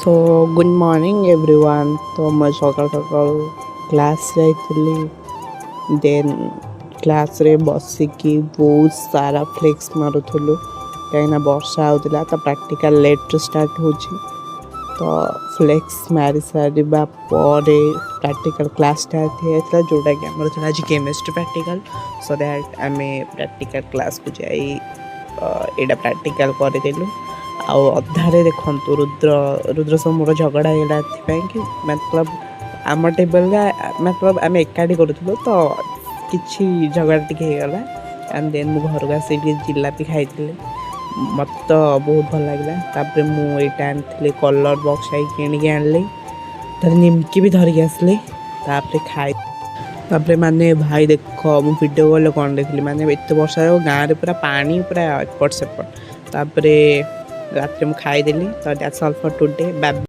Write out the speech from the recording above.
So good morning everyone. तो मैं सकाल सकाल क्लास जाइली देन क्लास रे बसिकी बहुत सारा फ्लेक्स मारुथुलु कहीं वर्षा होता तो प्रैक्टिकल लेट स्टार्ट हो तो फ्लेक्स मारी सारा प्रैक्टिकल क्लास स्टार्ट होता जोटा कि आम आज केमिस्ट्री प्रैक्टिकल सो दैट आम प्रैक्टिकल क्लास को जाई एटा प्रैक्टिकल करदेलु अधारे देखु रुद्र सह मोर झगड़ा है कि मतलब आम टेबल मतलब आम एकाठी करूँ तो किसी झगड़ा टी होगला एंड देन मु घर को आसी जिलापी खाई मत तो बहुत भल लगे मुझे आनी कलर बक्स किणिक आनी तर निमकी भी धरिक आसली खाई तापर माने भाई देख मु वीडियो कॉल कौन देखली माने एत वर्षा गाँव में पूरा पानी पूरा एपट सेपट तापर रात में खाईदेली तो that's all for today bye.